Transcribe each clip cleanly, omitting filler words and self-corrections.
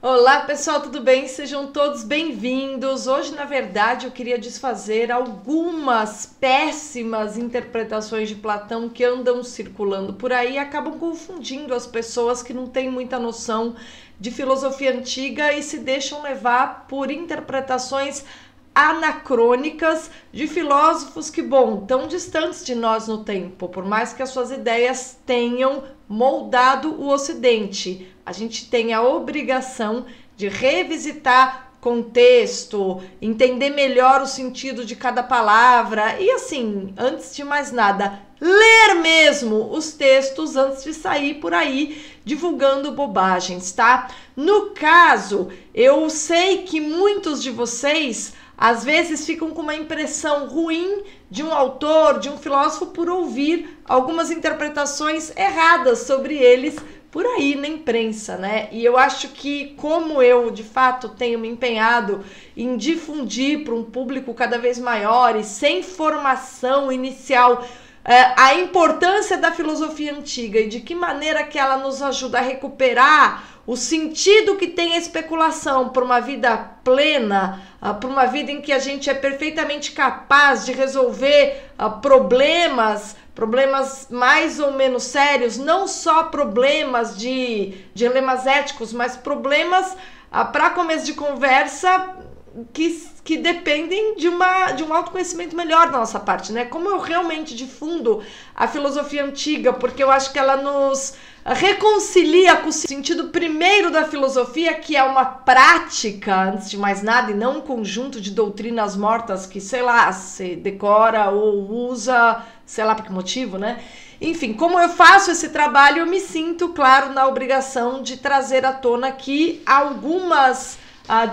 Olá pessoal, tudo bem? Sejam todos bem-vindos. Hoje, na verdade, eu queria desfazer algumas péssimas interpretações de Platão que andam circulando por aí e acabam confundindo as pessoas que não têm muita noção de filosofia antiga e se deixam levar por interpretações anacrônicas de filósofos que, tão distantes de nós no tempo, por mais que as suas ideias tenham moldado o Ocidente. A gente tem a obrigação de revisitar contexto, entender melhor o sentido de cada palavra e, assim, antes de mais nada, ler mesmo os textos antes de sair por aí divulgando bobagens, tá? No caso, eu sei que muitos de vocês às vezes ficam com uma impressão ruim de um autor, de um filósofo, por ouvir algumas interpretações erradas sobre eles por aí na imprensa, né? E eu acho que, como eu de fato tenho me empenhado em difundir para um público cada vez maior e sem formação inicial a importância da filosofia antiga e de que maneira que ela nos ajuda a recuperar o sentido que tem a especulação para uma vida plena, para uma vida em que a gente é perfeitamente capaz de resolver problemas mais ou menos sérios, não só problemas de dilemas éticos, mas problemas para começo de conversa que dependem de um autoconhecimento melhor da nossa parte, né? Como eu realmente difundo a filosofia antiga, porque eu acho que ela nos reconcilia com o sentido primeiro da filosofia, que é uma prática, antes de mais nada, e não um conjunto de doutrinas mortas que, sei lá, se decora ou usa, sei lá por que motivo, né? Enfim, como eu faço esse trabalho, eu me sinto, claro, na obrigação de trazer à tona aqui algumas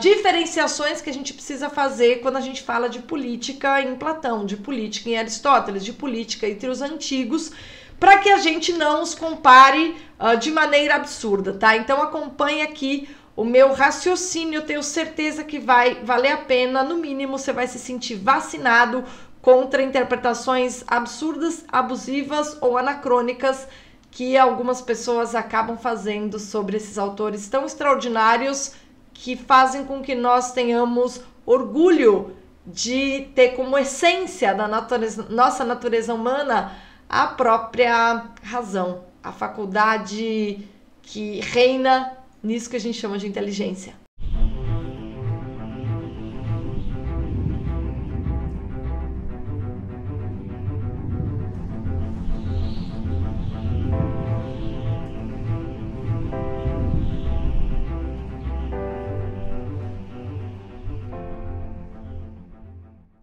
diferenciações que a gente precisa fazer quando a gente fala de política em Platão, de política em Aristóteles, de política entre os antigos, para que a gente não os compare de maneira absurda, tá? Então acompanhe aqui o meu raciocínio, eu tenho certeza que vai valer a pena, no mínimo você vai se sentir vacinado contra interpretações absurdas, abusivas ou anacrônicas que algumas pessoas acabam fazendo sobre esses autores tão extraordinários que fazem com que nós tenhamos orgulho de ter como essência da nossa natureza humana a própria razão, a faculdade que reina nisso que a gente chama de inteligência.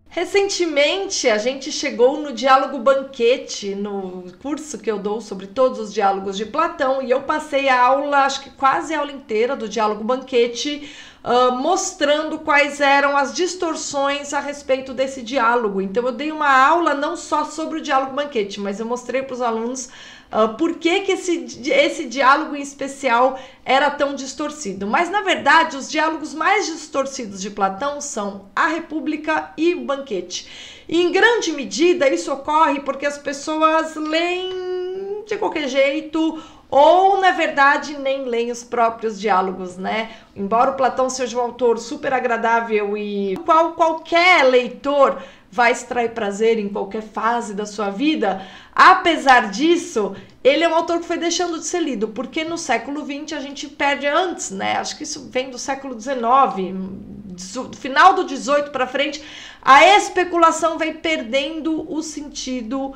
Recentemente, a gente chegou no Diálogo Banquete, no curso que eu dou sobre todos os diálogos de Platão, e eu passei a aula, acho que quase a aula inteira do Diálogo Banquete, mostrando quais eram as distorções a respeito desse diálogo. Então, eu dei uma aula não só sobre o Diálogo Banquete, mas eu mostrei para os alunos por que esse diálogo em especial era tão distorcido. Mas, na verdade, os diálogos mais distorcidos de Platão são a República e o Banquete. E, em grande medida, isso ocorre porque as pessoas leem de qualquer jeito ou, na verdade, nem leem os próprios diálogos, né? Embora o Platão seja um autor super agradável e qualquer leitor vai extrair prazer em qualquer fase da sua vida, apesar disso, ele é um autor que foi deixando de ser lido, porque no século XX a gente perde antes, né? Acho que isso vem do século XIX, do final do XVIII para frente, a especulação vai perdendo o sentido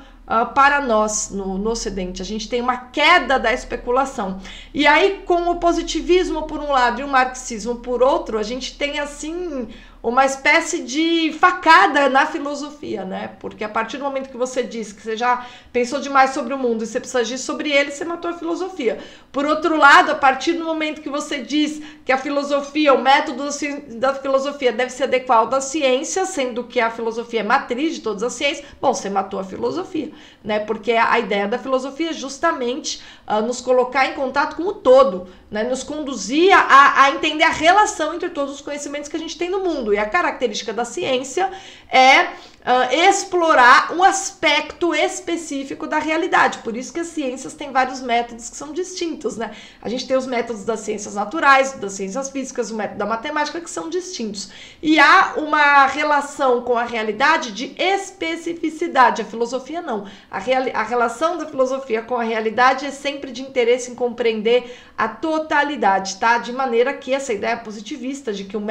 para nós no Ocidente. A gente tem uma queda da especulação. E aí, com o positivismo por um lado e o marxismo por outro, a gente tem assim uma espécie de facada na filosofia, né? Porque a partir do momento que você diz que você já pensou demais sobre o mundo e você precisa agir sobre ele, você matou a filosofia. Por outro lado, a partir do momento que você diz que a filosofia, o método da filosofia deve se adequar ao da ciência, sendo que a filosofia é matriz de todas as ciências, você matou a filosofia, né? Porque a ideia da filosofia é justamente nos colocar em contato com o todo, né? Nos conduzir a entender a relação entre todos os conhecimentos que a gente tem no mundo. E a característica da ciência é explorar um aspecto específico da realidade. Por isso que as ciências têm vários métodos que são distintos, né? A gente tem os métodos das ciências naturais, das ciências físicas, o método da matemática, que são distintos. E há uma relação com a realidade de especificidade. A filosofia não. A relação da filosofia com a realidade é sempre de interesse em compreender a totalidade, tá? De maneira que essa ideia positivista de que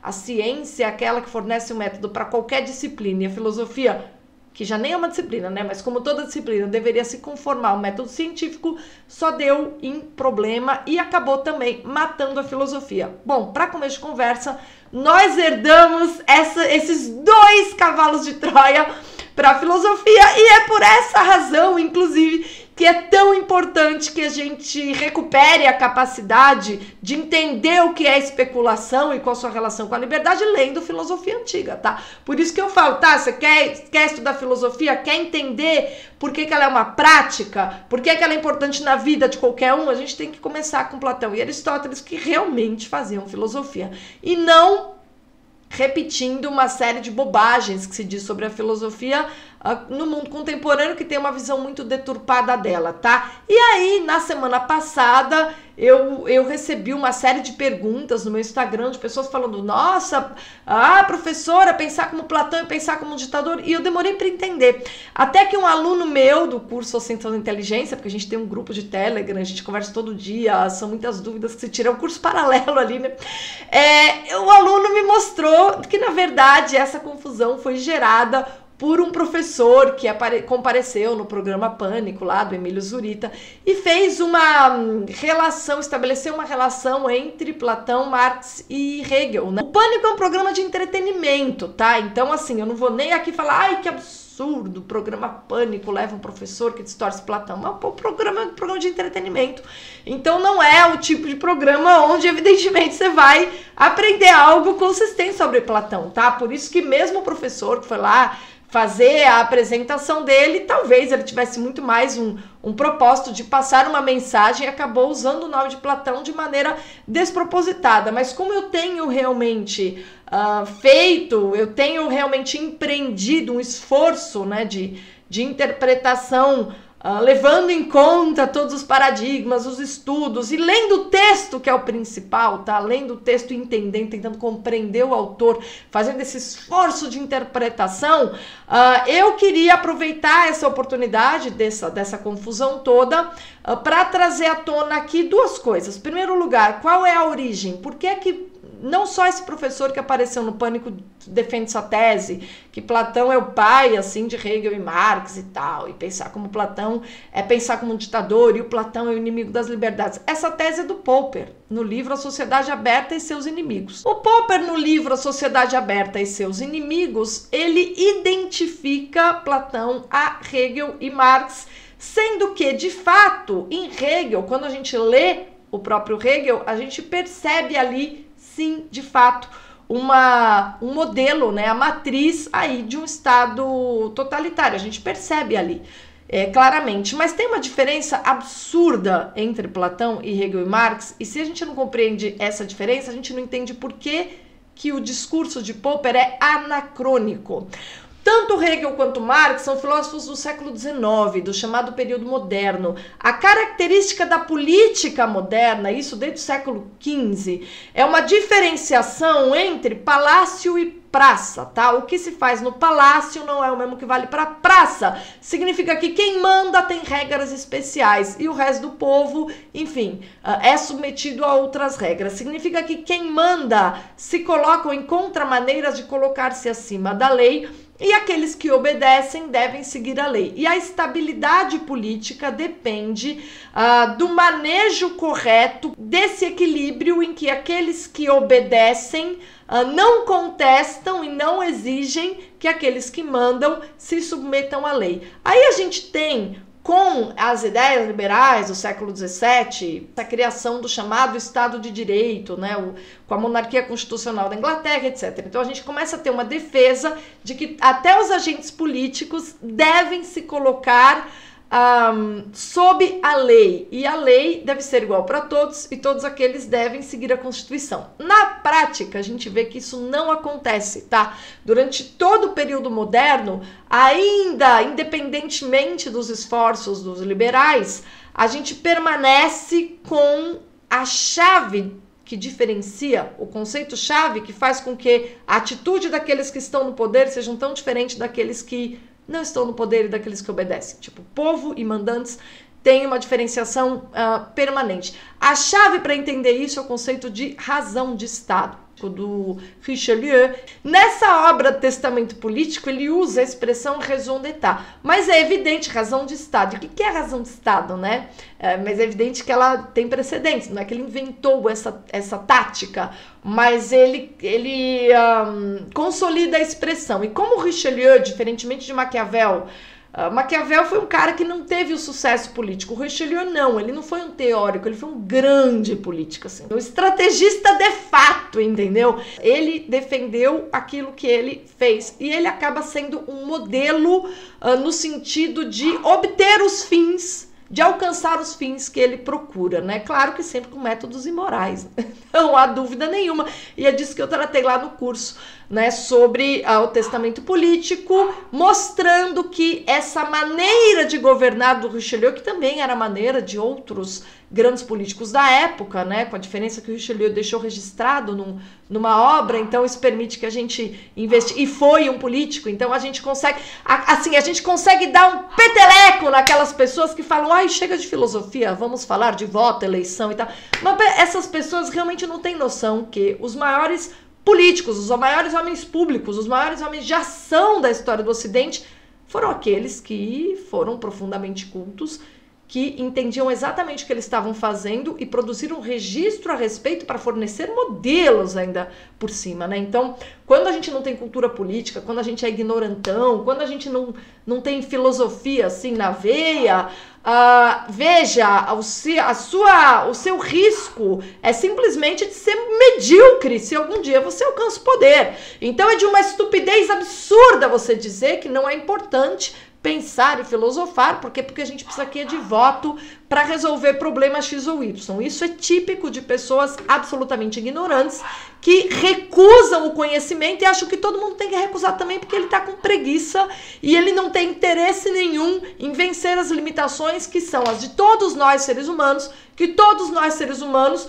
a ciência é aquela que fornece o método para qualquer disciplina, e a filosofia, que já nem é uma disciplina, né? Mas como toda disciplina deveria se conformar ao método científico, só deu em problema e acabou também matando a filosofia. Bom, para começo de conversa, nós herdamos esses 2 cavalos de Troia para a filosofia, e é por essa razão, inclusive, que é tão importante que a gente recupere a capacidade de entender o que é especulação e qual a sua relação com a liberdade lendo filosofia antiga, tá? Por isso que eu falo, tá, você quer estudar filosofia, quer entender por que ela é uma prática, por que ela é importante na vida de qualquer um, a gente tem que começar com Platão e Aristóteles, que realmente faziam filosofia, e não repetindo uma série de bobagens que se diz sobre a filosofia no mundo contemporâneo, que tem uma visão muito deturpada dela, tá? E aí, na semana passada, eu recebi uma série de perguntas no meu Instagram de pessoas falando, nossa, professora, pensar como Platão e pensar como um ditador, e eu demorei para entender. Até que um aluno meu do curso Ascensão da Inteligência, porque a gente tem um grupo de Telegram, a gente conversa todo dia, são muitas dúvidas que se tiram, é um curso paralelo ali, né? O aluno me mostrou que, na verdade, essa confusão foi gerada por um professor que compareceu no programa Pânico, lá do Emílio Zurita, e fez uma relação, estabeleceu uma relação entre Platão, Marx e Hegel, né? O Pânico é um programa de entretenimento, tá? Então, assim, eu não vou nem aqui falar, ai, que absurdo, o programa Pânico leva um professor que distorce Platão, mas o programa é um programa de entretenimento. Então, não é o tipo de programa onde, evidentemente, você vai aprender algo consistente sobre Platão, tá? Por isso que mesmo o professor que foi lá fazer a apresentação dele, talvez ele tivesse muito mais um propósito de passar uma mensagem e acabou usando o nome de Platão de maneira despropositada. Mas como eu tenho realmente eu tenho realmente empreendido um esforço, né, de interpretação, levando em conta todos os paradigmas, os estudos, e lendo o texto, que é o principal, tá? Lendo o texto e entendendo, tentando compreender o autor, fazendo esse esforço de interpretação, eu queria aproveitar essa oportunidade dessa confusão toda para trazer à tona aqui 2 coisas. Em primeiro lugar, qual é a origem? Por que é que não só esse professor que apareceu no Pânico defende essa tese, que Platão é o pai, assim, de Hegel e Marx e tal, e pensar como Platão é pensar como um ditador, e o Platão é o inimigo das liberdades. Essa tese é do Popper, no livro A Sociedade Aberta e Seus Inimigos. O Popper, no livro A Sociedade Aberta e Seus Inimigos, ele identifica Platão a Hegel e Marx, sendo que, de fato, em Hegel, quando a gente lê o próprio Hegel, a gente percebe ali, sim, de fato, um modelo, né, a matriz aí de um Estado totalitário. A gente percebe ali claramente, mas tem uma diferença absurda entre Platão e Hegel e Marx, e se a gente não compreende essa diferença, a gente não entende por que o discurso de Popper é anacrônico. Tanto Hegel quanto Marx são filósofos do século XIX, do chamado período moderno. A característica da política moderna, isso desde o século XV, é uma diferenciação entre palácio e praça, tá? O que se faz no palácio não é o mesmo que vale para praça. Significa que quem manda tem regras especiais e o resto do povo, enfim, é submetido a outras regras. Significa que quem manda se colocam em contramaneiras de colocar-se acima da lei, e aqueles que obedecem devem seguir a lei. E a estabilidade política depende do manejo correto desse equilíbrio em que aqueles que obedecem não contestam e não exigem que aqueles que mandam se submetam à lei. Aí a gente tem, com as ideias liberais do século XVII, a criação do chamado Estado de Direito, né, com a monarquia constitucional da Inglaterra, etc. Então a gente começa a ter uma defesa de que até os agentes políticos devem se colocar sob a lei, e a lei deve ser igual para todos e todos aqueles devem seguir a Constituição. Na prática, a gente vê que isso não acontece, tá? Durante todo o período moderno, ainda independentemente dos esforços dos liberais, a gente permanece com a chave que diferencia, o conceito-chave que faz com que a atitude daqueles que estão no poder sejam tão diferente daqueles que não estão no poder e daqueles que obedecem. Tipo, povo e mandantes têm uma diferenciação permanente. A chave para entender isso é o conceito de razão de Estado, do Richelieu. Nessa obra Testamento Político, ele usa a expressão raison d'État, mas é evidente, razão de Estado. O que é razão de Estado, né? Mas é evidente que ela tem precedentes, não é que ele inventou essa tática, mas ele consolida a expressão. E como Richelieu, diferentemente de Maquiavel, Maquiavel foi um cara que não teve o sucesso político. O Richelieu não, ele não foi um teórico, ele foi um grande político, assim, um estrategista de fato, entendeu? Ele defendeu aquilo que ele fez e ele acaba sendo um modelo no sentido de obter os fins, de alcançar os fins que ele procura, né? Claro que sempre com métodos imorais, não há dúvida nenhuma. E é disso que eu tratei lá no curso, né? Sobre o testamento político, mostrando que essa maneira de governar do Richelieu, que também era a maneira de outros grandes políticos da época, né? Com a diferença que o Richelieu deixou registrado numa obra, então isso permite que a gente investigue. E foi um político, então a gente consegue, assim, a gente consegue dar um peteleco naquelas pessoas que falam, ai, chega de filosofia, vamos falar de voto, eleição e tal. Mas essas pessoas realmente não têm noção que os maiores políticos, os maiores homens públicos, os maiores homens de ação da história do Ocidente foram aqueles que foram profundamente cultos, que entendiam exatamente o que eles estavam fazendo e produziram um registro a respeito para fornecer modelos ainda por cima, né? Então, quando a gente não tem cultura política, quando a gente é ignorantão, quando a gente não tem filosofia assim na veia, veja, o seu risco é simplesmente de ser medíocre se algum dia você alcança o poder. Então é de uma estupidez absurda você dizer que não é importante pensar e filosofar, porque a gente precisa aqui de voto para resolver problemas X ou Y. Isso é típico de pessoas absolutamente ignorantes que recusam o conhecimento e acham que todo mundo tem que recusar também porque ele está com preguiça e ele não tem interesse nenhum em vencer as limitações que são as de todos nós seres humanos, que todos nós seres humanos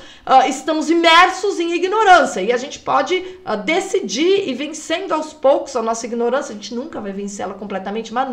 estamos imersos em ignorância e a gente pode decidir ir vencendo aos poucos a nossa ignorância. A gente nunca vai vencê-la completamente, mas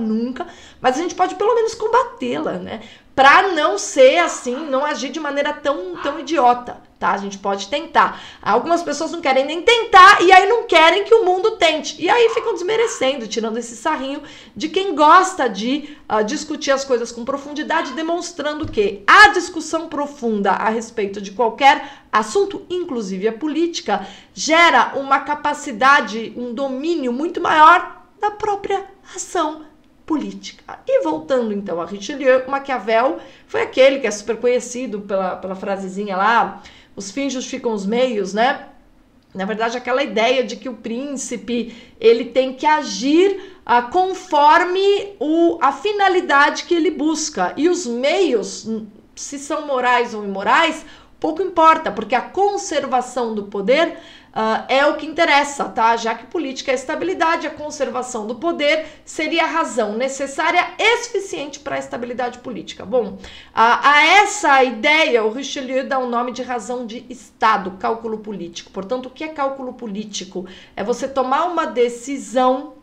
a gente pode pelo menos combatê-la, né? Para não ser assim, não agir de maneira tão idiota, tá? A gente pode tentar. Algumas pessoas não querem nem tentar e aí não querem que o mundo tente. E aí ficam desmerecendo, tirando esse sarrinho de quem gosta de discutir as coisas com profundidade, demonstrando que a discussão profunda a respeito de qualquer assunto, inclusive a política, gera uma capacidade, um domínio muito maior da própria ação política. E voltando então a Richelieu, Maquiavel foi aquele que é super conhecido pela frasezinha lá, os fins justificam os meios, né? Na verdade, aquela ideia de que o príncipe ele tem que agir conforme a finalidade que ele busca. E os meios, se são morais ou imorais, pouco importa, porque a conservação do poder é o que interessa, tá? Já que política é estabilidade, a conservação do poder seria a razão necessária e suficiente para a estabilidade política. Bom, a essa ideia, o Richelieu dá o nome de razão de Estado, cálculo político. Portanto, o que é cálculo político? É você tomar uma decisão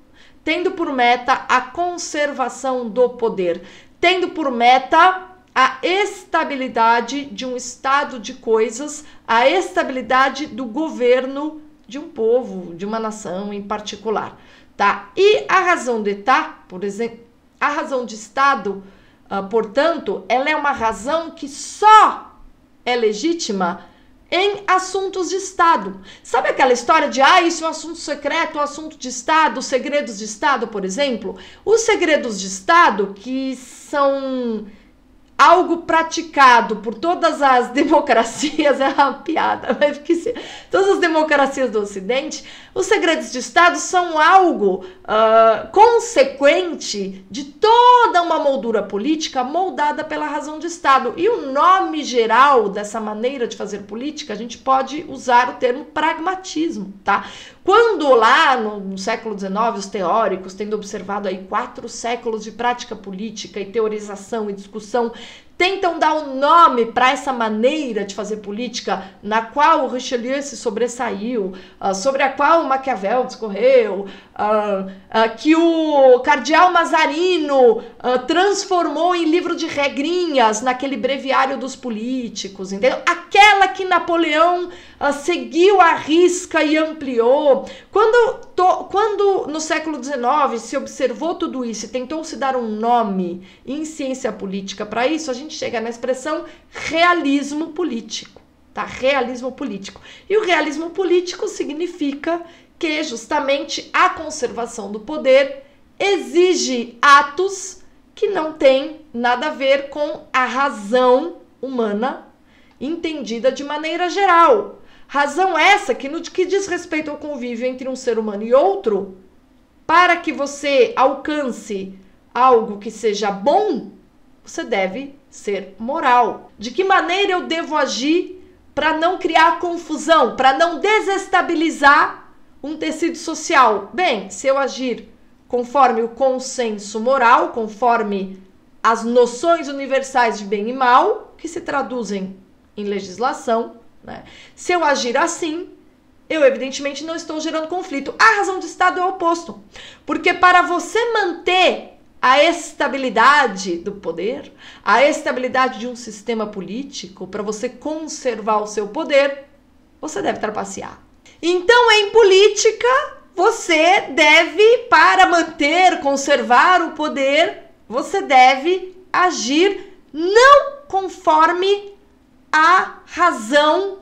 tendo por meta a conservação do poder, tendo por meta a estabilidade de um estado de coisas, a estabilidade do governo de um povo, de uma nação em particular, tá? E a razão d'État, por exemplo, a razão de Estado, portanto, ela é uma razão que só é legítima em assuntos de Estado. Sabe aquela história de, isso é um assunto secreto, um assunto de Estado, segredos de Estado, por exemplo? Os segredos de Estado, que são algo praticado por todas as democracias, é uma piada, mas porque todas as democracias do Ocidente, os segredos de Estado são algo consequente de toda uma moldura política moldada pela razão de Estado. E o nome geral dessa maneira de fazer política, a gente pode usar o termo pragmatismo, tá? Quando lá no século XIX, os teóricos, tendo observado aí 4 séculos de prática política e teorização e discussão, tentam dar um nome para essa maneira de fazer política na qual o Richelieu se sobressaiu, sobre a qual o Maquiavel discorreu, que o cardeal Mazarino transformou em livro de regrinhas naquele breviário dos políticos, entendeu? Aquela que Napoleão seguiu à risca e ampliou. Quando no século XIX se observou tudo isso e tentou se dar um nome em ciência política para isso, a gente chega na expressão realismo político, tá? Realismo político. E o realismo político significa que justamente a conservação do poder exige atos que não têm nada a ver com a razão humana entendida de maneira geral. Razão essa que no que diz respeito ao convívio entre um ser humano e outro, para que você alcance algo que seja bom, você deve ser moral. De que maneira eu devo agir para não criar confusão, para não desestabilizar um tecido social? Bem, se eu agir conforme o consenso moral, conforme as noções universais de bem e mal, que se traduzem em legislação, né? Se eu agir assim, eu evidentemente não estou gerando conflito. A razão de Estado é o oposto. Porque para você manter a estabilidade do poder, a estabilidade de um sistema político, para você conservar o seu poder, você deve trapacear. Então, em política, você deve, para manter, conservar o poder, você deve agir não conforme a razão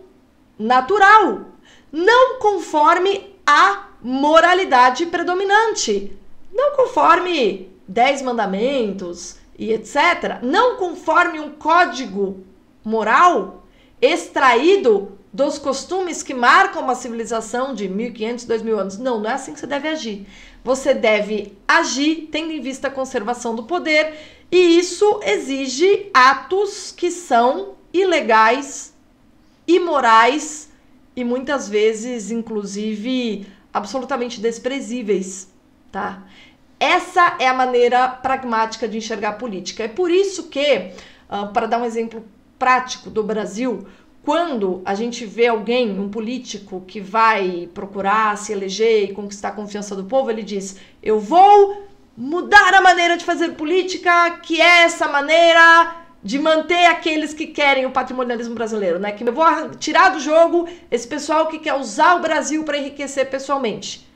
natural, não conforme a moralidade predominante, não conforme 10 mandamentos e etc., não conforme um código moral extraído dos costumes que marcam uma civilização de 1500, 2000 anos. Não, não é assim que você deve agir. Você deve agir tendo em vista a conservação do poder, e isso exige atos que são ilegais, imorais e muitas vezes, inclusive, absolutamente desprezíveis, tá? Essa é a maneira pragmática de enxergar a política. É por isso que, para dar um exemplo prático do Brasil, quando a gente vê alguém, um político, que vai procurar se eleger e conquistar a confiança do povo, ele diz: eu vou mudar a maneira de fazer política, que é essa maneira de manter aqueles que querem o patrimonialismo brasileiro, né? Que eu vou tirar do jogo esse pessoal que quer usar o Brasil para enriquecer pessoalmente.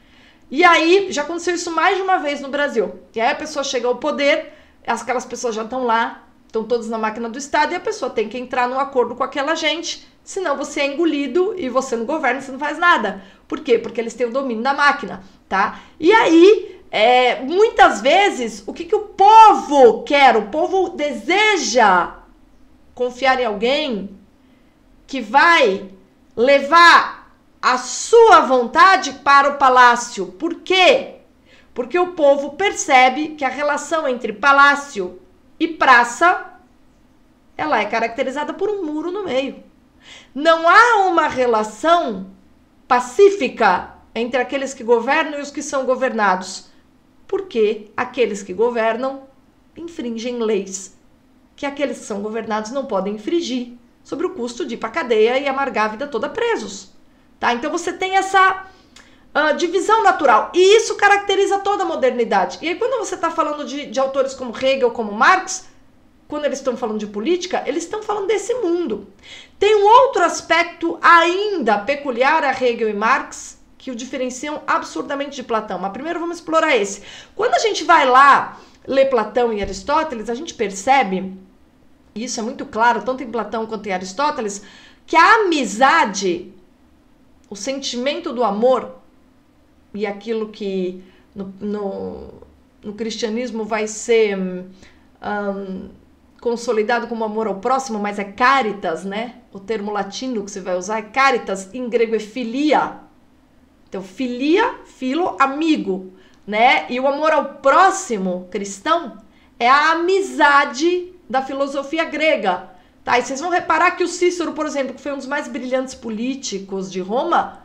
E aí, já aconteceu isso mais de uma vez no Brasil. E aí a pessoa chega ao poder, aquelas pessoas já estão lá, estão todas na máquina do Estado, e a pessoa tem que entrar num acordo com aquela gente, senão você é engolido e você não governa, você não faz nada. Por quê? Porque eles têm o domínio da máquina, tá? E aí, muitas vezes, o que o povo quer? O povo deseja confiar em alguém que vai levar a sua vontade para o palácio. Por quê? Porque o povo percebe que a relação entre palácio e praça, ela é caracterizada por um muro no meio. Não há uma relação pacífica entre aqueles que governam e os que são governados, porque aqueles que governam infringem leis que aqueles que são governados não podem infringir, sobre o custo de ir para a cadeia e amargar a vida toda presos. Tá? Então você tem essa divisão natural, e isso caracteriza toda a modernidade. E aí quando você está falando de autores como Hegel, como Marx, quando eles estão falando de política, eles estão falando desse mundo. Tem um outro aspecto ainda peculiar a Hegel e Marx, que o diferenciam absurdamente de Platão. Mas primeiro vamos explorar esse. Quando a gente vai lá ler Platão e Aristóteles, a gente percebe, e isso é muito claro, tanto em Platão quanto em Aristóteles, que a amizade, o sentimento do amor, e aquilo que no cristianismo vai ser consolidado como amor ao próximo, mas é caritas, né? O termo latino que você vai usar é caritas, em grego é filia. Então, filia, filo, amigo, né? E o amor ao próximo cristão é a amizade da filosofia grega, tá? E vocês vão reparar que o Cícero, por exemplo, que foi um dos mais brilhantes políticos de Roma,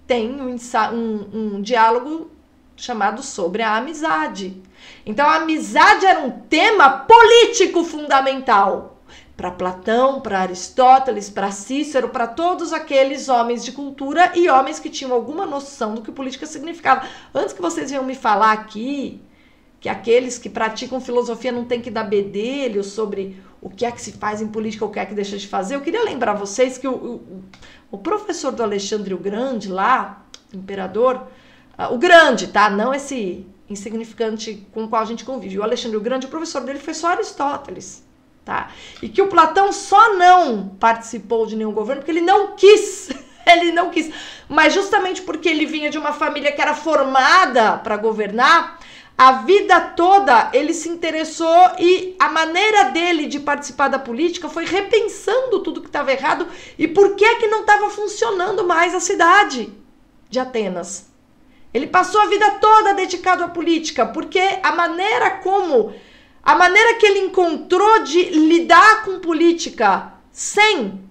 tem um diálogo chamado sobre a amizade. Então, a amizade era um tema político fundamental para Platão, para Aristóteles, para Cícero, para todos aqueles homens de cultura e homens que tinham alguma noção do que política significava. Antes que vocês venham me falar aqui que aqueles que praticam filosofia não têm que dar bedelho sobre o que é que se faz em política ou o que é que deixa de fazer, eu queria lembrar vocês que o professor do Alexandre o Grande lá, imperador, o grande, tá? Não esse insignificante com o qual a gente convive. O Alexandre o Grande, o professor dele foi só Aristóteles, tá? E que o Platão só não participou de nenhum governo porque ele não quis. Ele não quis. Mas justamente porque ele vinha de uma família que era formada para governar, a vida toda ele se interessou e a maneira dele de participar da política foi repensando tudo que estava errado e por que que não estava funcionando mais a cidade de Atenas. Ele passou a vida toda dedicado à política, porque a maneira que ele encontrou de lidar com política sem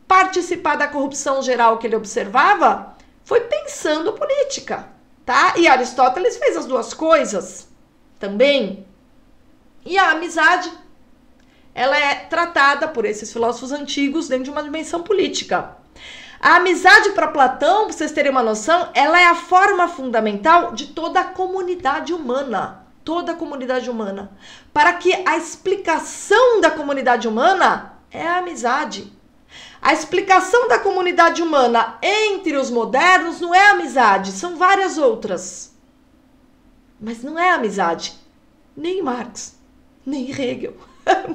participar da corrupção geral que ele observava, foi pensando política, tá? E Aristóteles fez as duas coisas também. E a amizade, ela é tratada por esses filósofos antigos dentro de uma dimensão política. A amizade para Platão, para vocês terem uma noção, ela é a forma fundamental de toda a comunidade humana. Toda a comunidade humana. Para que a explicação da comunidade humana é a amizade. A explicação da comunidade humana entre os modernos não é amizade, são várias outras. Mas não é amizade. Nem Marx, nem Hegel,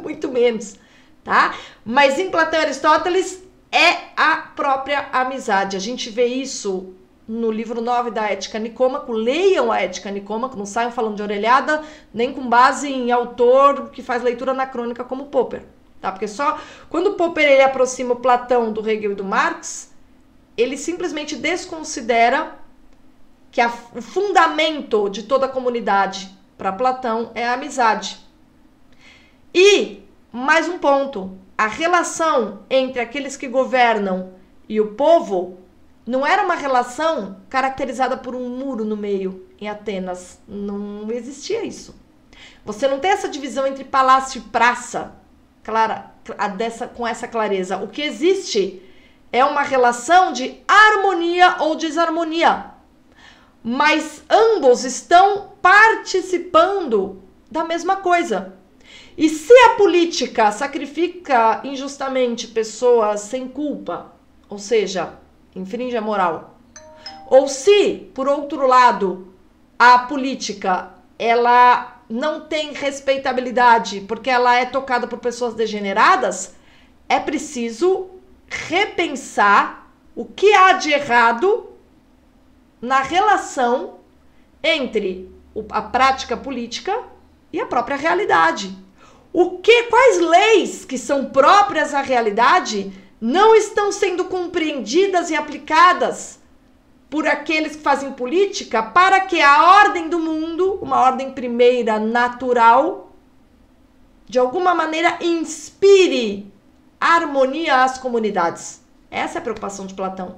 muito menos, tá? Mas em Platão e Aristóteles é a própria amizade. A gente vê isso no livro 9 da Ética Nicômaco. Leiam a Ética Nicômaco, não saiam falando de orelhada, nem com base em autor que faz leitura anacrônica como Popper. Tá? Porque só quando o Popper ele aproxima o Platão do Hegel e do Marx, ele simplesmente desconsidera que o fundamento de toda a comunidade para Platão é a amizade. E, mais um ponto, a relação entre aqueles que governam e o povo não era uma relação caracterizada por um muro no meio em Atenas. Não existia isso. Você não tem essa divisão entre palácio e praça, com essa clareza. O que existe é uma relação de harmonia ou desarmonia. Mas ambos estão participando da mesma coisa. E se a política sacrifica injustamente pessoas sem culpa, ou seja, infringe a moral, ou se, por outro lado, a política ela não tem respeitabilidade porque ela é tocada por pessoas degeneradas, é preciso repensar o que há de errado na relação entre a prática política e a própria realidade. Quais leis que são próprias à realidade não estão sendo compreendidas e aplicadas por aqueles que fazem política para que a ordem do mundo, uma ordem primeira natural, de alguma maneira inspire harmonia às comunidades. Essa é a preocupação de Platão.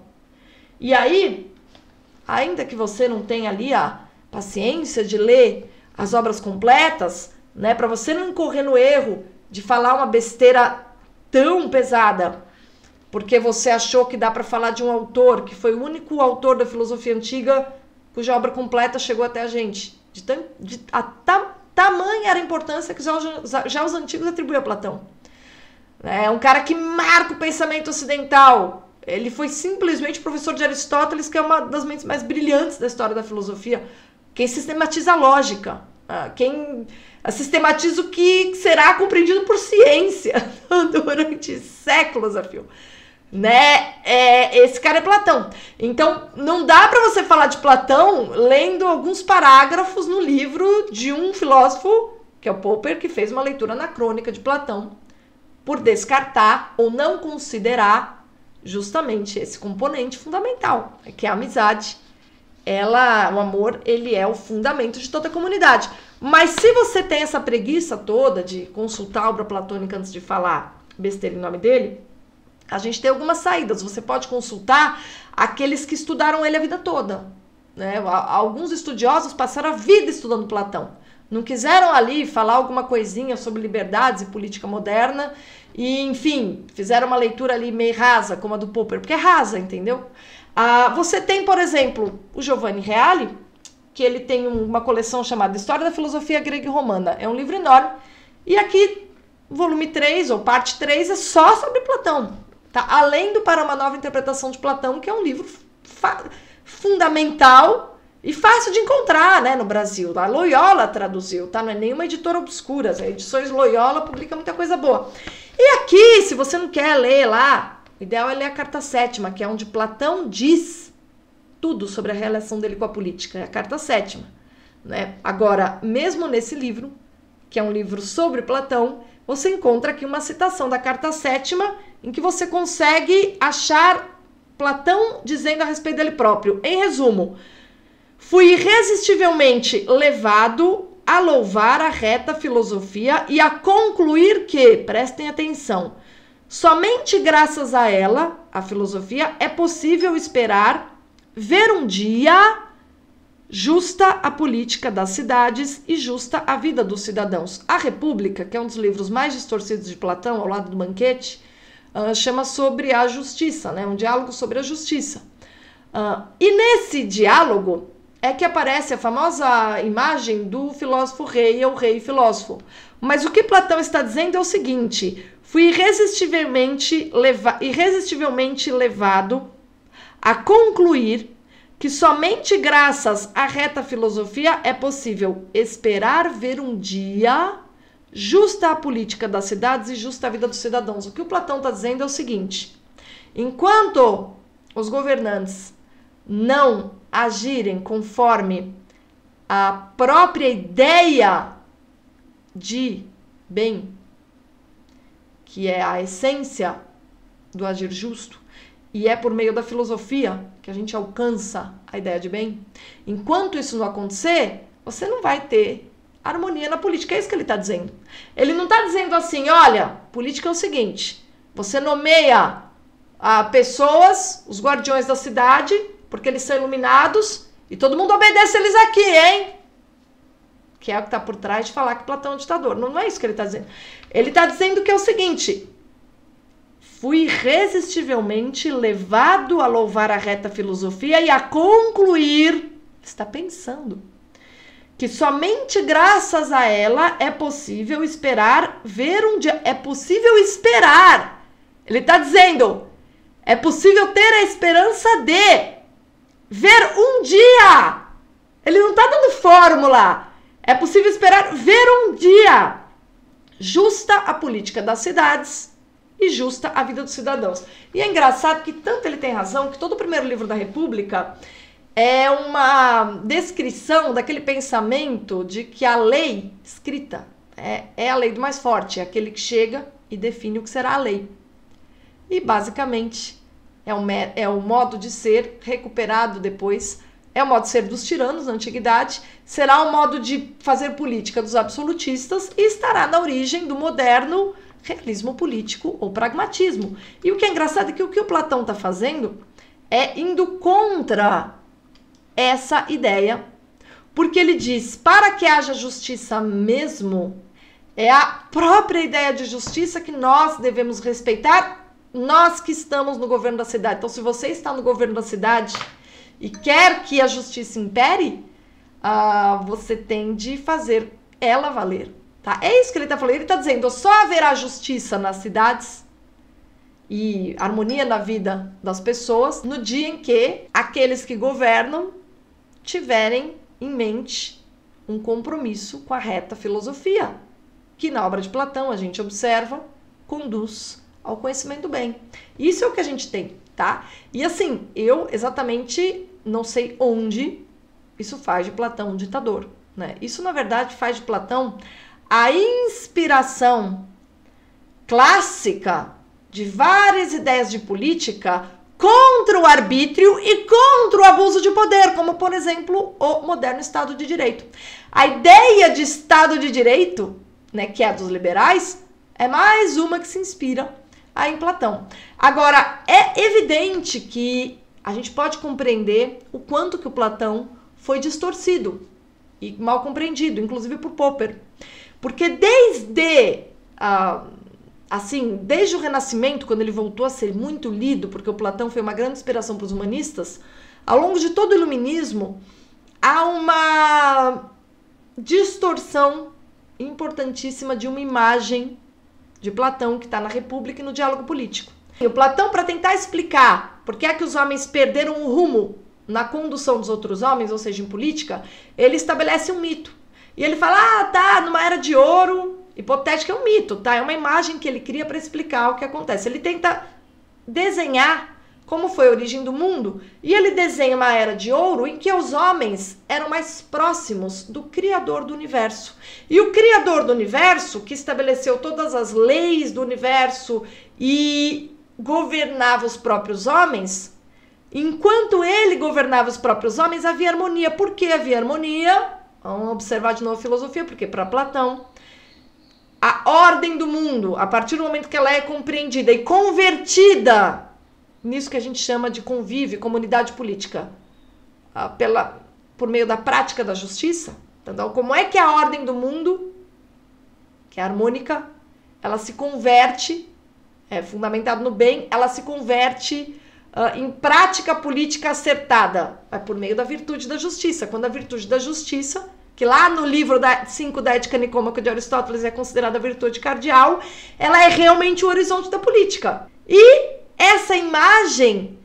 E aí, ainda que você não tenha ali a paciência de ler as obras completas, né, para você não incorrer no erro de falar uma besteira tão pesada, porque você achou que dá para falar de um autor que foi o único autor da filosofia antiga cuja obra completa chegou até a gente. Tamanha era a importância que já os antigos atribuíam a Platão. É um cara que marca o pensamento ocidental. Ele foi simplesmente professor de Aristóteles, que é uma das mentes mais brilhantes da história da filosofia. Quem sistematiza a lógica, quem sistematiza o que será compreendido por ciência durante séculos a fio. Né? Esse cara é Platão. Então, não dá para você falar de Platão lendo alguns parágrafos no livro de um filósofo que é o Popper, que fez uma leitura anacrônica de Platão, por descartar ou não considerar justamente esse componente fundamental, que é a amizade. O amor, ele é o fundamento de toda a comunidade. Mas se você tem essa preguiça toda de consultar a obra platônica antes de falar besteira em nome dele, a gente tem algumas saídas. Você pode consultar aqueles que estudaram ele a vida toda, né? Alguns estudiosos passaram a vida estudando Platão. Não quiseram ali falar alguma coisinha sobre liberdades e política moderna e, enfim, fizeram uma leitura ali meio rasa, como a do Popper, porque é rasa, entendeu? Você tem, por exemplo, o Giovanni Reale, que ele tem uma coleção chamada História da Filosofia Grega e Romana. É um livro enorme. E aqui, volume 3, ou parte 3, é só sobre Platão. Tá? Além do Para uma Nova Interpretação de Platão, que é um livro fundamental e fácil de encontrar, né, no Brasil. A Loyola traduziu, tá? Não é nenhuma editora obscura. As edições Loyola publicam muita coisa boa. E aqui, se você não quer ler lá, o ideal é ler a Carta Sétima, que é onde Platão diz tudo sobre a relação dele com a política. É a Carta Sétima, né? Agora, mesmo nesse livro, que é um livro sobre Platão, você encontra aqui uma citação da Carta Sétima em que você consegue achar Platão dizendo a respeito dele próprio. Em resumo, fui irresistivelmente levado a louvar a reta filosofia e a concluir que, prestem atenção, somente graças a ela, a filosofia, é possível esperar ver um dia justa a política das cidades e justa a vida dos cidadãos. A República, que é um dos livros mais distorcidos de Platão, ao lado do Banquete, chama sobre a justiça, né? Um diálogo sobre a justiça. E nesse diálogo é que aparece a famosa imagem do filósofo rei, ou rei filósofo. Mas o que Platão está dizendo é o seguinte: fui irresistivelmente levado a concluir que somente graças à reta filosofia é possível esperar ver um dia justa a política das cidades e justa a vida dos cidadãos. O que o Platão está dizendo é o seguinte: enquanto os governantes não agirem conforme a própria ideia de bem, que é a essência do agir justo, e é por meio da filosofia que a gente alcança a ideia de bem, enquanto isso não acontecer, você não vai ter harmonia na política. É isso que ele está dizendo. Ele não está dizendo assim: olha, política é o seguinte, você nomeia pessoas, os guardiões da cidade, porque eles são iluminados, e todo mundo obedece eles aqui, hein? Que é o que está por trás de falar que Platão é um ditador. Não é isso que ele está dizendo. Ele está dizendo que é o seguinte: fui irresistivelmente levado a louvar a reta filosofia e a concluir, está pensando, que somente graças a ela é possível esperar ver um dia. É possível esperar. Ele está dizendo, é possível ter a esperança de ver um dia. Ele não está dando fórmula. É possível esperar ver um dia justa a política das cidades e justa a vida dos cidadãos. E é engraçado que tanto ele tem razão que todo o primeiro livro da República é uma descrição daquele pensamento de que a lei escrita é a lei do mais forte, é aquele que chega e define o que será a lei. E basicamente é o modo de ser recuperado depois, é o modo de ser dos tiranos na antiguidade, será o modo de fazer política dos absolutistas e estará na origem do moderno realismo político ou pragmatismo. E o que é engraçado é que o que o Platão está fazendo é indo contra essa ideia, porque ele diz, para que haja justiça mesmo, é a própria ideia de justiça que nós devemos respeitar, nós que estamos no governo da cidade. Então, se você está no governo da cidade e quer que a justiça impere, você tem de fazer ela valer. Tá? É isso que ele está falando. Ele está dizendo, só haverá justiça nas cidades e harmonia na vida das pessoas no dia em que aqueles que governam tiverem em mente um compromisso com a reta filosofia, que na obra de Platão a gente observa, conduz ao conhecimento do bem. Isso é o que a gente tem, tá? E assim, eu exatamente não sei onde isso faz de Platão um ditador, né? Isso, na verdade, faz de Platão a inspiração clássica de várias ideias de política contra o arbítrio e contra o abuso de poder, como, por exemplo, o moderno Estado de Direito. A ideia de Estado de Direito, né, que é dos liberais, é mais uma que se inspira aí em Platão. Agora, é evidente que a gente pode compreender o quanto que o Platão foi distorcido e mal compreendido, inclusive por Popper. Porque desde o Renascimento, quando ele voltou a ser muito lido, porque o Platão foi uma grande inspiração para os humanistas, ao longo de todo o iluminismo, há uma distorção importantíssima de uma imagem de Platão que está na República e no Diálogo Político. E o Platão, para tentar explicar por que é que os homens perderam o rumo na condução dos outros homens, ou seja, em política, ele estabelece um mito. E ele fala, numa era de ouro, hipotética é um mito, tá? É uma imagem que ele cria para explicar o que acontece. Ele tenta desenhar como foi a origem do mundo, e ele desenha uma era de ouro em que os homens eram mais próximos do Criador do Universo. E o Criador do Universo, que estabeleceu todas as leis do universo e governava os próprios homens, enquanto ele governava os próprios homens, havia harmonia. Por que havia harmonia? Vamos observar de novo a filosofia, porque para Platão, a ordem do mundo, a partir do momento que ela é compreendida e convertida nisso que a gente chama de convívio, comunidade política, por meio da prática da justiça. Então, como é que a ordem do mundo, que é harmônica, ela se converte, é fundamentado no bem, ela se converte em prática política acertada, é por meio da virtude da justiça. Quando a virtude da justiça, que lá no livro 5 da Ética Nicômaca de Aristóteles é considerada a virtude cardeal, ela é realmente o horizonte da política. E essa imagem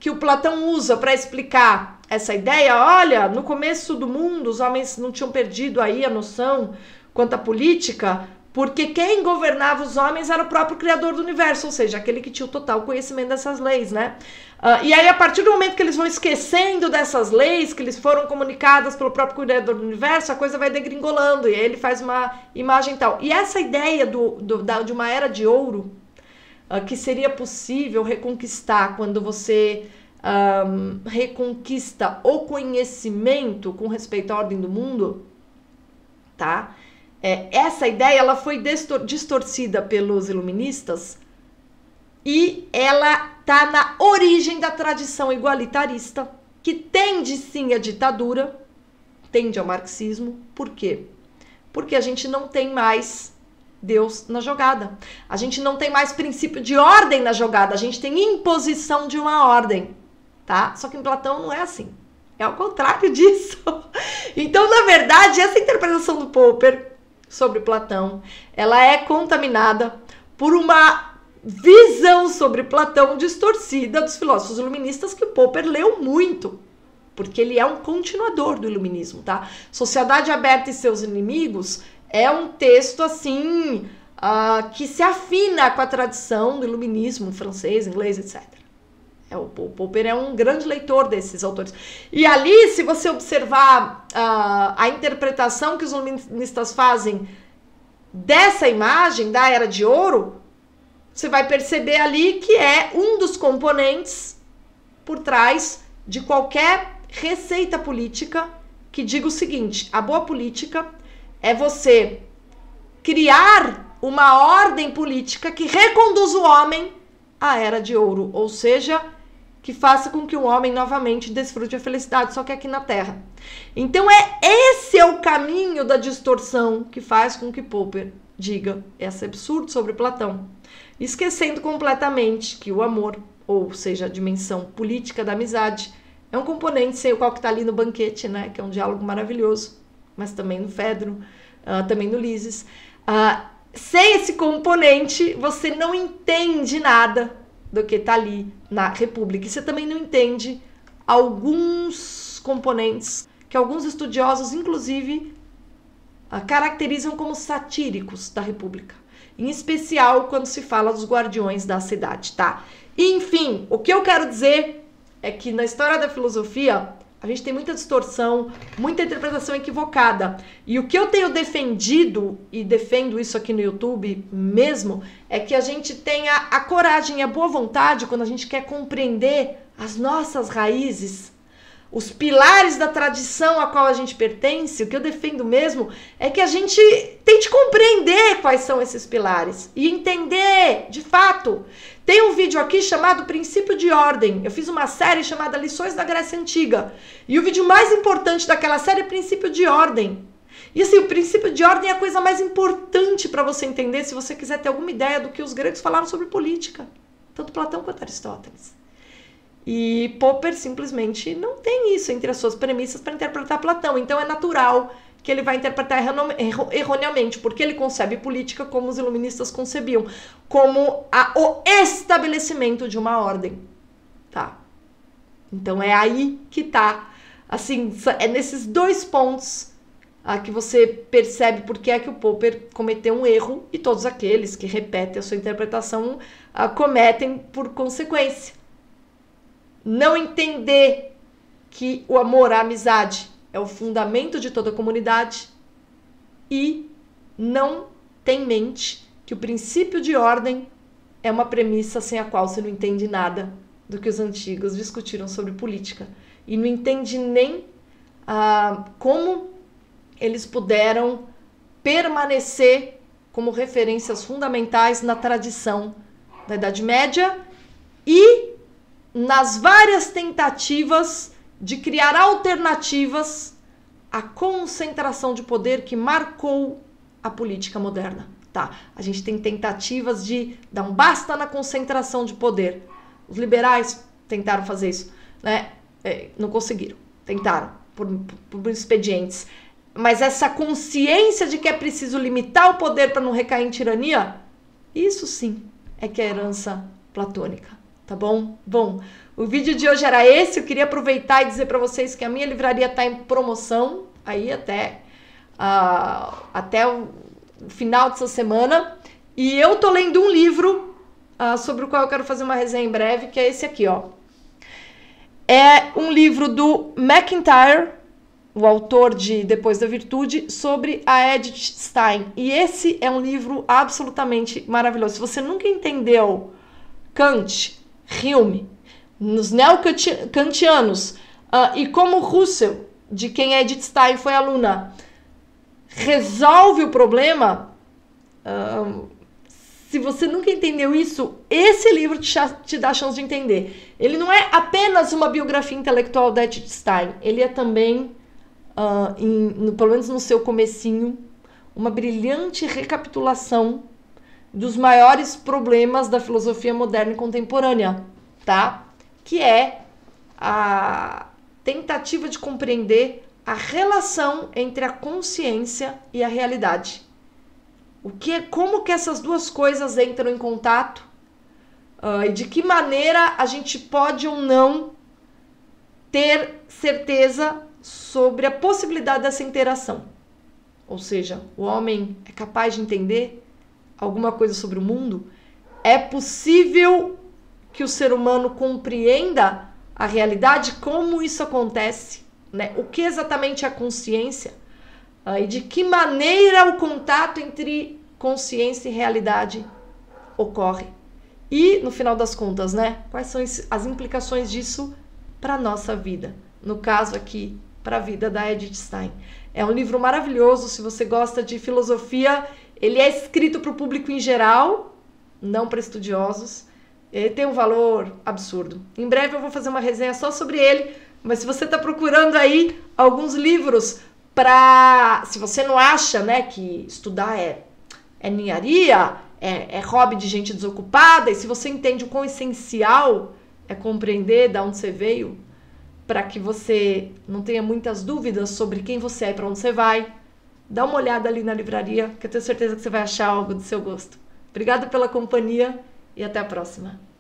que o Platão usa para explicar essa ideia, olha, no começo do mundo os homens não tinham perdido aí a noção quanto à política, porque quem governava os homens era o próprio Criador do Universo, ou seja, aquele que tinha o total conhecimento dessas leis, né? E aí, a partir do momento que eles vão esquecendo dessas leis, que eles foram comunicadas pelo próprio Criador do Universo, a coisa vai degringolando, e aí ele faz uma imagem tal. E essa ideia de uma era de ouro, que seria possível reconquistar quando você reconquista o conhecimento com respeito à ordem do mundo, tá? Essa ideia ela foi distorcida pelos iluministas e ela está na origem da tradição igualitarista, que tende sim à ditadura, tende ao marxismo. Por quê? Porque a gente não tem mais Deus na jogada. A gente não tem mais princípio de ordem na jogada, a gente tem imposição de uma ordem, tá? Só que em Platão não é assim. É ao contrário disso. Então, na verdade, essa interpretação do Popper sobre Platão, ela é contaminada por uma visão sobre Platão distorcida dos filósofos iluministas que o Popper leu muito, porque ele é um continuador do iluminismo, tá? Sociedade Aberta e Seus Inimigos é um texto, assim, que se afina com a tradição do iluminismo francês, inglês, etc. O Popper é um grande leitor desses autores. E ali, se você observar a interpretação que os iluministas fazem dessa imagem da Era de Ouro, você vai perceber ali que é um dos componentes por trás de qualquer receita política que diga o seguinte: a boa política é você criar uma ordem política que reconduz o homem à Era de Ouro, ou seja, que faça com que o homem novamente desfrute a felicidade, só que aqui na Terra. Então esse é o caminho da distorção que faz com que Popper diga esse absurdo sobre Platão, esquecendo completamente que o amor, ou seja, a dimensão política da amizade, é um componente sem o qual que está ali no Banquete, né, que é um diálogo maravilhoso, mas também no Fedro, também no Lises. Sem esse componente, você não entende nada do que está ali na República. E você também não entende alguns componentes que alguns estudiosos, inclusive, caracterizam como satíricos da República. Em especial quando se fala dos guardiões da cidade, tá? Enfim, o que eu quero dizer é que na história da filosofia, A gente tem muita distorção, muita interpretação equivocada. E o que eu tenho defendido, e defendo isso aqui no YouTube mesmo, é que a gente tenha a coragem e a boa vontade, quando a gente quer compreender as nossas raízes, os pilares da tradição a qual a gente pertence. O que eu defendo mesmo é que a gente tente compreender quais são esses pilares e entender, de fato. Tem um vídeo aqui chamado Princípio de Ordem. Eu fiz uma série chamada Lições da Grécia Antiga. E o vídeo mais importante daquela série é Princípio de Ordem. E assim, o princípio de ordem é a coisa mais importante para você entender se você quiser ter alguma ideia do que os gregos falaram sobre política. Tanto Platão quanto Aristóteles. E Popper simplesmente não tem isso entre as suas premissas para interpretar Platão. Então é natural que ele vai interpretar erroneamente, porque ele concebe política como os iluministas concebiam, como o estabelecimento de uma ordem. Tá? Então é aí que tá. Assim, é nesses dois pontos que você percebe por que é que o Popper cometeu um erro, e todos aqueles que repetem a sua interpretação cometem por consequência. Não entender que o amor, a amizade é o fundamento de toda a comunidade e não tem em mente que o princípio de ordem é uma premissa sem a qual você não entende nada do que os antigos discutiram sobre política e não entende nem como eles puderam permanecer como referências fundamentais na tradição da Idade Média e nas várias tentativas de criar alternativas à concentração de poder que marcou a política moderna. Tá? A gente tem tentativas de dar um basta na concentração de poder. Os liberais tentaram fazer isso, né? Não conseguiram. Tentaram, por expedientes. Mas essa consciência de que é preciso limitar o poder para não recair em tirania, isso sim é que é herança platônica. Tá bom? Bom, o vídeo de hoje era esse. Eu queria aproveitar e dizer para vocês que a minha livraria está em promoção aí até o final dessa semana. E eu tô lendo um livro sobre o qual eu quero fazer uma resenha em breve, que é esse aqui, ó. É um livro do MacIntyre, o autor de Depois da Virtude, sobre a Edith Stein. E esse é um livro absolutamente maravilhoso. Se você nunca entendeu Kant, Hume, nos neo-kantianos e como Russell, de quem Edith Stein foi aluna, resolve o problema, se você nunca entendeu isso, esse livro te dá a chance de entender. Ele não é apenas uma biografia intelectual da Edith Stein, ele é também, pelo menos no seu comecinho, uma brilhante recapitulação dos maiores problemas da filosofia moderna e contemporânea, tá? Que é a tentativa de compreender a relação entre a consciência e a realidade. Como que essas duas coisas entram em contato e de que maneira a gente pode ou não ter certeza sobre a possibilidade dessa interação. Ou seja, o homem é capaz de entender alguma coisa sobre o mundo? É possível que o ser humano compreenda a realidade? Como isso acontece? Né? O que exatamente é a consciência? E de que maneira o contato entre consciência e realidade ocorre? E, no final das contas, né? Quais são as implicações disso para a nossa vida? No caso aqui, para a vida da Edith Stein. É um livro maravilhoso. Se você gosta de filosofia, ele é escrito para o público em geral, não para estudiosos. Ele tem um valor absurdo. Em breve eu vou fazer uma resenha só sobre ele, mas se você está procurando aí alguns livros se você não acha, né, que estudar é ninharia, é hobby de gente desocupada, e se você entende o quão essencial é compreender de onde você veio, para que você não tenha muitas dúvidas sobre quem você é e para onde você vai, dá uma olhada ali na livraria, que eu tenho certeza que você vai achar algo do seu gosto. Obrigada pela companhia e até a próxima.